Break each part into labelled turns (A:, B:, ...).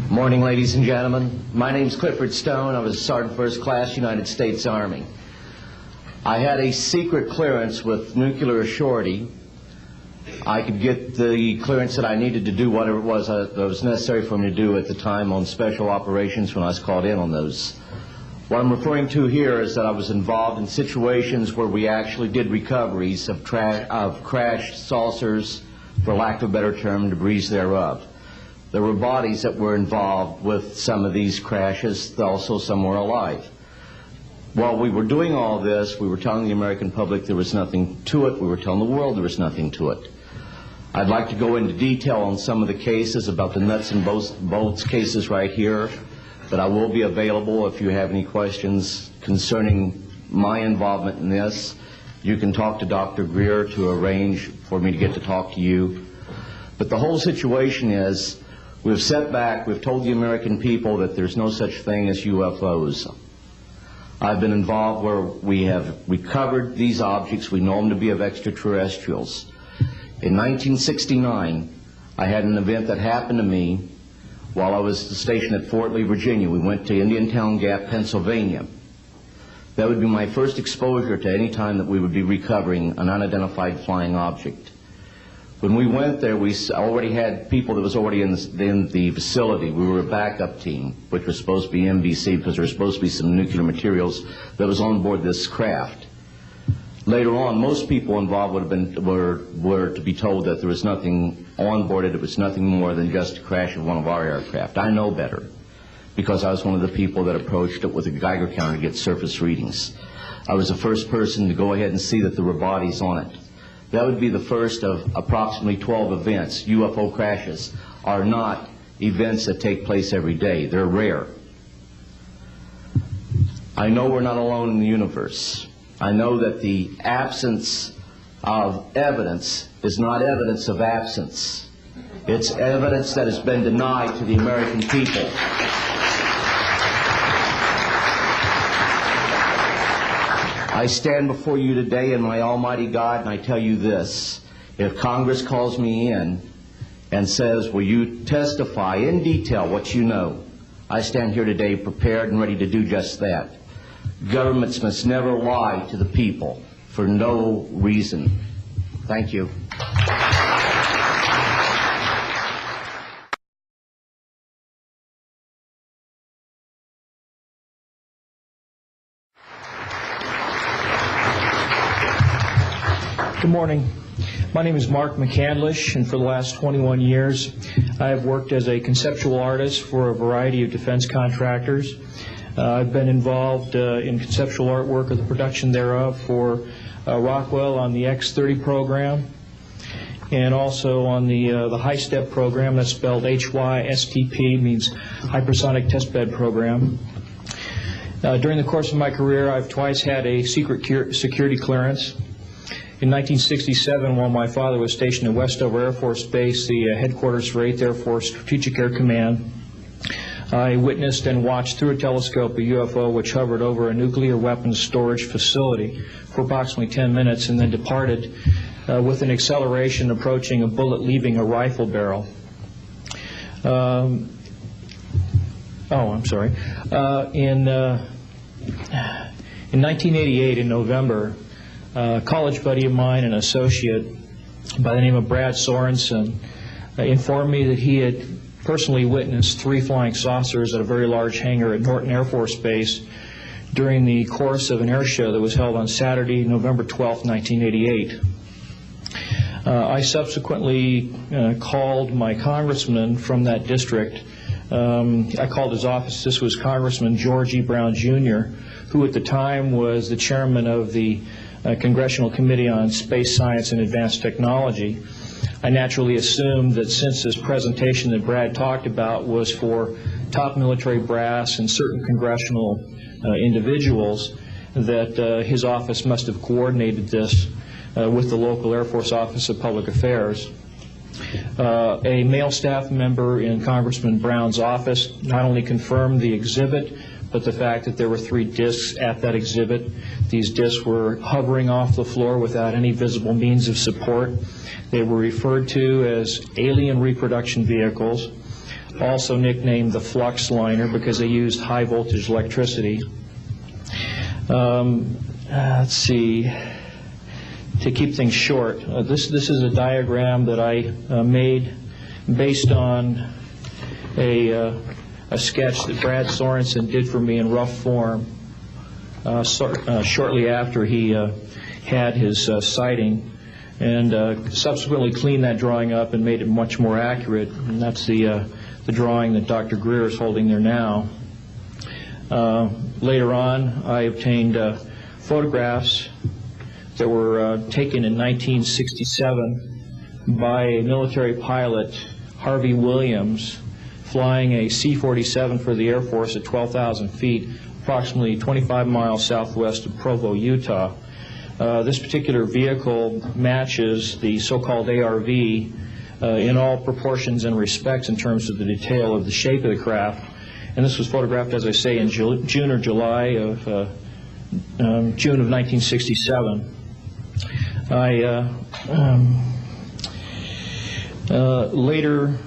A: Morning, ladies and gentlemen. My name's Clifford Stone. I was a Sergeant First Class, United States Army. I had a secret clearance with nuclear surety. I could get the clearance that I needed to do whatever it was that was necessary for me to do at the time on special operations when I was called in on those. What I'm referring to here is that I was involved in situations where we actually did recoveries of crashed saucers, for lack of a better term, debris thereof. There were bodies that were involved with some of these crashes, also some were alive. While we were doing all this, we were telling the American public there was nothing to it. We were telling the world there was nothing to it. I'd like to go into detail on some of the cases, about the nuts and bolts cases right here, but I will be available if you have any questions concerning my involvement in this. You can talk to Dr. Greer to arrange for me to get to talk to you. But the whole situation is, we've set back, we've told the American people that there's no such thing as UFOs. I've been involved where we have recovered these objects. We know them to be of extraterrestrials. In 1969, I had an event that happened to me while I was stationed at Fort Lee, Virginia. We went to Indiantown Gap, Pennsylvania. That would be my first exposure to any time that we would be recovering an unidentified flying object. When we went there, we already had people that was already in the facility. We were a backup team, which was supposed to be MBC, because there was supposed to be some nuclear materials that was on board this craft. Later on, most people involved would have been were to be told that there was nothing on board it. It was nothing more than just a crash of one of our aircraft. I know better, because I was one of the people that approached it with a Geiger counter to get surface readings. I was the first person to go ahead and see that there were bodies on it. That would be the first of approximately 12 events. UFO crashes are not events that take place every day. They're rare. I know we're not alone in the universe. I know that the absence of evidence is not evidence of absence. It's evidence that has been denied to the American people. I stand before you today in my almighty God, and I tell you this. If Congress calls me in and says, will you testify in detail what you know, I stand here today prepared and ready to do just that. Governments must never lie to the people for no reason. Thank you.
B: Good morning. My name is Mark McCandlish, and for the last 21 years I have worked as a conceptual artist for a variety of defense contractors. I've been involved in conceptual artwork of the production thereof for Rockwell on the X-30 program, and also on the high-step program. That's spelled HYSTP, means Hypersonic Testbed Program. During the course of my career, I've twice had a secret security clearance. In 1967, while my father was stationed at Westover Air Force Base, the headquarters for 8th Air Force Strategic Air Command, I witnessed and watched through a telescope a UFO which hovered over a nuclear weapons storage facility for approximately 10 minutes and then departed with an acceleration approaching a bullet leaving a rifle barrel. In 1988, in November, a college buddy of mine, an associate by the name of Brad Sorensen, informed me that he had personally witnessed 3 flying saucers at a very large hangar at Norton Air Force Base during the course of an air show that was held on Saturday, November 12, 1988. I subsequently called my congressman from that district. I called his office. This was Congressman George E. Brown, Jr., who at the time was the chairman of the Congressional Committee on Space Science and Advanced Technology. I naturally assumed that since this presentation that Brad talked about was for top military brass and certain congressional individuals, that his office must have coordinated this with the local Air Force Office of Public Affairs. A male staff member in Congressman Brown's office not only confirmed the exhibit, but the fact that there were 3 discs at that exhibit. These discs were hovering off the floor without any visible means of support. They were referred to as alien reproduction vehicles. also nicknamed the flux liner because they used high voltage electricity. Let's see, to keep things short, this is a diagram that I made based on a sketch that Brad Sorensen did for me in rough form shortly after he had his sighting, and subsequently cleaned that drawing up and made it much more accurate, and that's the drawing that Dr. Greer is holding there now. Later on, I obtained photographs that were taken in 1967 by a military pilot, Harvey Williams, flying a C-47 for the Air Force at 12,000 feet, approximately 25 miles southwest of Provo, Utah. This particular vehicle matches the so-called ARV in all proportions and respects in terms of the detail of the shape of the craft. And this was photographed, as I say, in June or July of June of 1967. I later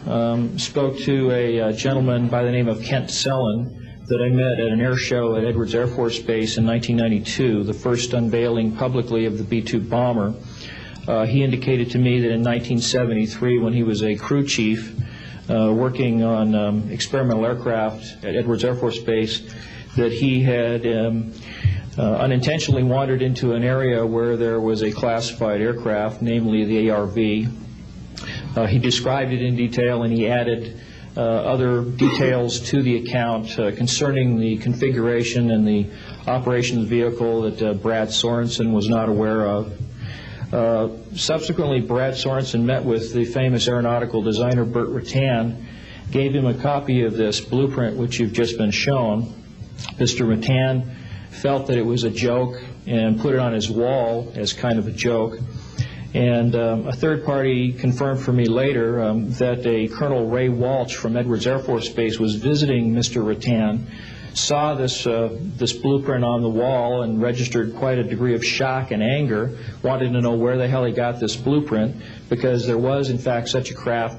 B: spoke to a gentleman by the name of Kent Sellen that I met at an air show at Edwards Air Force Base in 1992, the first unveiling publicly of the B-2 bomber. He indicated to me that in 1973, when he was a crew chief working on experimental aircraft at Edwards Air Force Base, that he had unintentionally wandered into an area where there was a classified aircraft, namely the ARV. He described it in detail, and he added other details to the account concerning the configuration and the operation of the vehicle that Brad Sorensen was not aware of. Subsequently, Brad Sorensen met with the famous aeronautical designer Burt Rutan, gave him a copy of this blueprint which you've just been shown. Mr. Rutan felt that it was a joke and put it on his wall as kind of a joke. And a third party confirmed for me later that a Colonel Ray Walsh from Edwards Air Force Base was visiting Mr. Rutan, saw this blueprint on the wall and registered quite a degree of shock and anger, wanted to know where the hell he got this blueprint, because there was in fact such a craft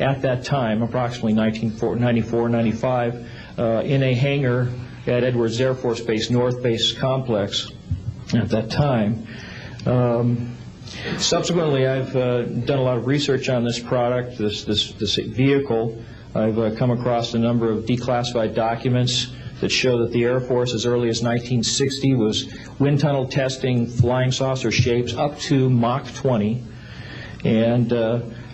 B: at that time, approximately 1994, 95, in a hangar at Edwards Air Force Base, North Base Complex at that time. Subsequently, I've done a lot of research on this product, this vehicle. I've come across a number of declassified documents that show that the Air Force, as early as 1960, was wind tunnel testing flying saucer shapes up to Mach 20. And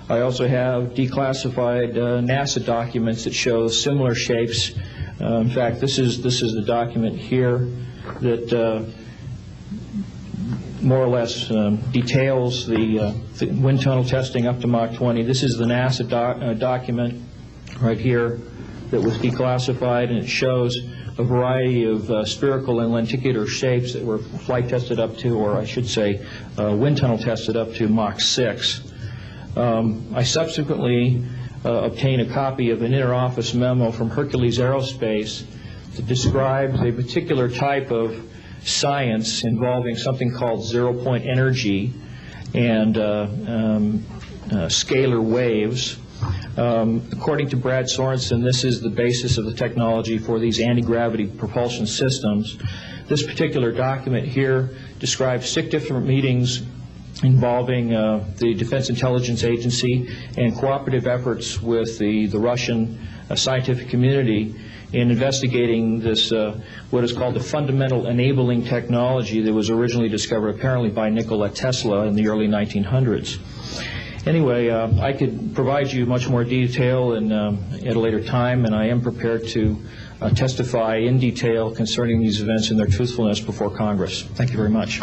B: I also have declassified NASA documents that show similar shapes. In fact, this is the document here that more or less details the wind tunnel testing up to Mach 20. This is the NASA document right here that was declassified, and it shows a variety of spherical and lenticular shapes that were flight tested up to, or I should say wind tunnel tested up to Mach 6. I subsequently obtained a copy of an inter-office memo from Hercules Aerospace that describes a particular type of science involving something called zero-point energy and scalar waves. According to Brad Sorensen, this is the basis of the technology for these anti-gravity propulsion systems. This particular document here describes 6 different meetings involving the Defense Intelligence Agency and cooperative efforts with the Russian scientific community in investigating this, what is called the fundamental enabling technology that was originally discovered apparently by Nikola Tesla in the early 1900s. Anyway, I could provide you much more detail at a later time, and I am prepared to testify in detail concerning these events and their truthfulness before Congress. Thank you very much.